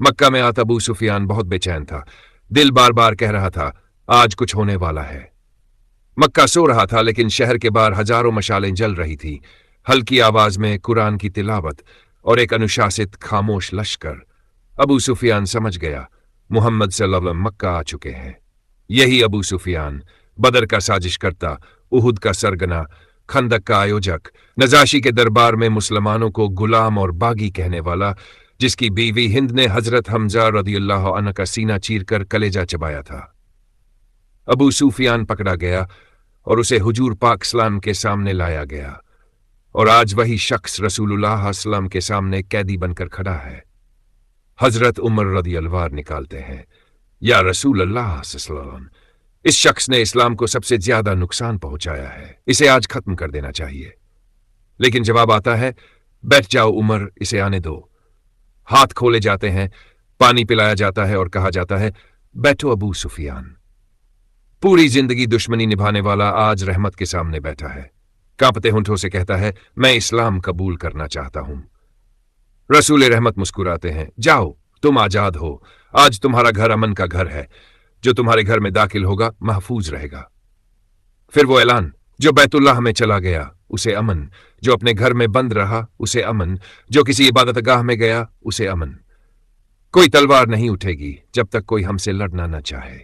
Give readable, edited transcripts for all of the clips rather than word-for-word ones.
मक्का में आता अबू सुफियान बहुत बेचैन था। दिल बार बार कह रहा था, आज कुछ होने वाला है। मक्का सो रहा था, लेकिन शहर के बाहर हजारों मशालें जल रही थी। हल्की आवाज में कुरान की तिलावत और एक अनुशासित खामोश लश्कर। अबू सुफियान समझ गया, मुहम्मद सल्लल्लाहु अलैहि वसल्लम मक्का आ चुके हैं। यही अबू सुफियान, बदर का साजिश करता, उहुद का सरगना, खंदक का आयोजक, नजाशी के दरबार में मुसलमानों को गुलाम और बागी कहने वाला, जिसकी बीवी हिंद ने हजरत हमजा रदियल्लाहु अन्हु का सीना चीरकर कलेजा चबाया था। अबू सुफियान पकड़ा गया और उसे हुजूर पाक सलाम के सामने लाया गया, और आज वही शख्स रसूलुल्लाह सल्लम के सामने कैदी बनकर खड़ा है। हजरत उमर रदियल्लाहु अन्हु निकालते हैं, या रसूल अल्लाह सल्लल्लाहु, इस शख्स ने इस्लाम को सबसे ज्यादा नुकसान पहुंचाया है, इसे आज खत्म कर देना चाहिए। लेकिन जवाब आता है, बैठ जाओ उमर, इसे आने दो। हाथ खोले जाते हैं, पानी पिलाया जाता है और कहा जाता है, बैठो अबू सुफियान। पूरी जिंदगी दुश्मनी निभाने वाला आज रहमत के सामने बैठा है। कांपते होंठों से कहता है, मैं इस्लाम कबूल करना चाहता हूं। रसूल रहमत मुस्कुराते हैं, जाओ, तुम आजाद हो। आज तुम्हारा घर अमन का घर है। जो तुम्हारे घर में दाखिल होगा महफूज रहेगा। फिर वो ऐलान, जो बैतुल्लाह में चला गया उसे अमन, जो अपने घर में बंद रहा उसे अमन, जो किसी इबादतगाह में गया उसे अमन। कोई तलवार नहीं उठेगी जब तक कोई हमसे लड़ना न चाहे।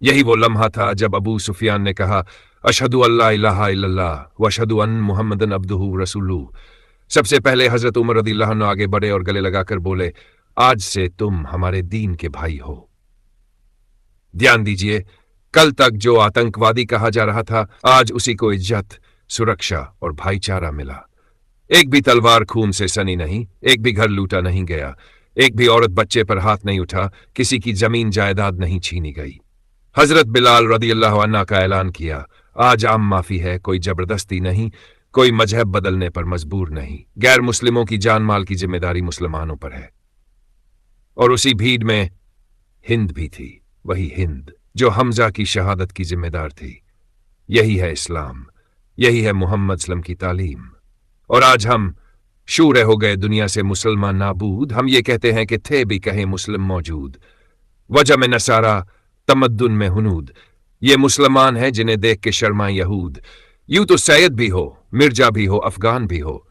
यही वो लम्हा था जब अबू सुफियान ने कहा, अशहदु अल्ला इलाहा इल्लल्लाह व अशहदु अन्न मुहम्मदन अब्दुहु रसूलुहु। सबसे पहले हजरत उमर रदियल्लाहु अन्हु आगे बढ़े और गले लगाकर बोले, आज से तुम हमारे दीन के भाई हो। ध्यान दीजिए, कल तक जो आतंकवादी कहा जा रहा था, आज उसी को इज्जत, सुरक्षा और भाईचारा मिला। एक भी तलवार खून से सनी नहीं, एक भी घर लूटा नहीं गया, एक भी औरत बच्चे पर हाथ नहीं उठा, किसी की जमीन जायदाद नहीं छीनी गई। हजरत बिलाल रदियल्लाहु अन्हु का ऐलान किया, आज आम माफी है, कोई जबरदस्ती नहीं, कोई मजहब बदलने पर मजबूर नहीं। गैर मुस्लिमों की जान माल की जिम्मेदारी मुसलमानों पर है। और उसी भीड़ में हिंद भी थी, वही हिंद जो हमजा की शहादत की जिम्मेदार थी। यही है इस्लाम, यही है मुहम्मद सल्लम की तालीम। और आज हम शूर हो गए दुनिया से मुसलमान नाबूद। हम ये कहते हैं कि थे भी कहीं मुस्लिम मौजूद। वजह में नसारा, तमद्दुन में हुनूद। ये मुसलमान हैं जिन्हें देख के शर्माए यहूद। यूं तो सैयद भी हो, मिर्जा भी हो, अफगान भी हो,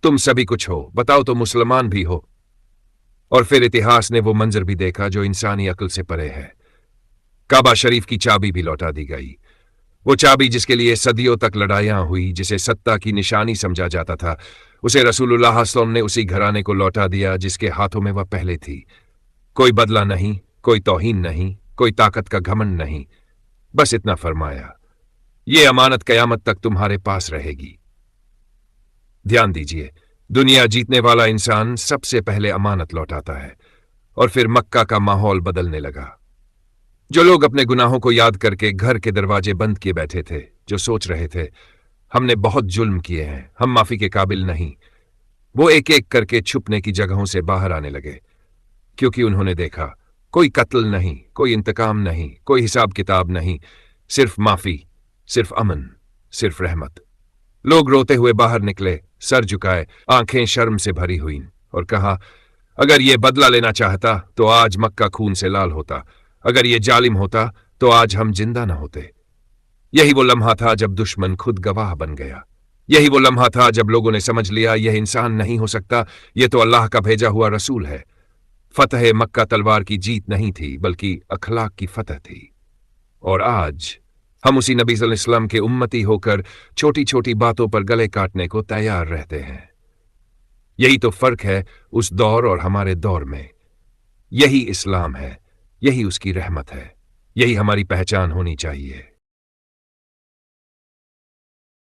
तुम सभी कुछ हो, बताओ तो मुसलमान भी हो। और फिर इतिहास ने वो मंजर भी देखा जो इंसानी अक्ल से परे है। काबा शरीफ की चाबी भी लौटा दी गई। वो चाबी जिसके लिए सदियों तक लड़ाइयां हुई, जिसे सत्ता की निशानी समझा जाता था, उसे रसूलुल्लाह सल्लल्लाहु अलैहि वसल्लम ने उसी घराने को लौटा दिया जिसके हाथों में वह पहले थी। कोई बदला नहीं, कोई तौहीन नहीं, कोई ताकत का घमंड नहीं, बस इतना फरमाया, ये अमानत कयामत तक तुम्हारे पास रहेगी। ध्यान दीजिए, दुनिया जीतने वाला इंसान सबसे पहले अमानत लौटाता है। और फिर मक्का का माहौल बदलने लगा। जो लोग अपने गुनाहों को याद करके घर के दरवाजे बंद किए बैठे थे, जो सोच रहे थे हमने बहुत जुल्म किए हैं, हम माफी के काबिल नहीं, वो एक एक करके छुपने की जगहों से बाहर आने लगे। क्योंकि उन्होंने देखा, कोई कत्ल नहीं, कोई इंतकाम नहीं, कोई हिसाब किताब नहीं, सिर्फ माफी, सिर्फ अमन, सिर्फ रहमत। लोग रोते हुए बाहर निकले, सर झुकाए, आंखें शर्म से भरी हुई, और कहा, अगर ये बदला लेना चाहता तो आज मक्का खून से लाल होता, अगर ये जालिम होता तो आज हम जिंदा न होते। यही वो लम्हा था जब दुश्मन खुद गवाह बन गया। यही वो लम्हा था जब लोगों ने समझ लिया, यह इंसान नहीं हो सकता, ये तो अल्लाह का भेजा हुआ रसूल है। फतह मक्का तलवार की जीत नहीं थी, बल्कि अखलाक की फतह थी। और आज हम उसी नबी सल्लल्लाहु अलैहि वसल्लम के उम्मती होकर छोटी छोटी बातों पर गले काटने को तैयार रहते हैं। यही तो फर्क है उस दौर और हमारे दौर में। यही इस्लाम है, यही उसकी रहमत है, यही हमारी पहचान होनी चाहिए।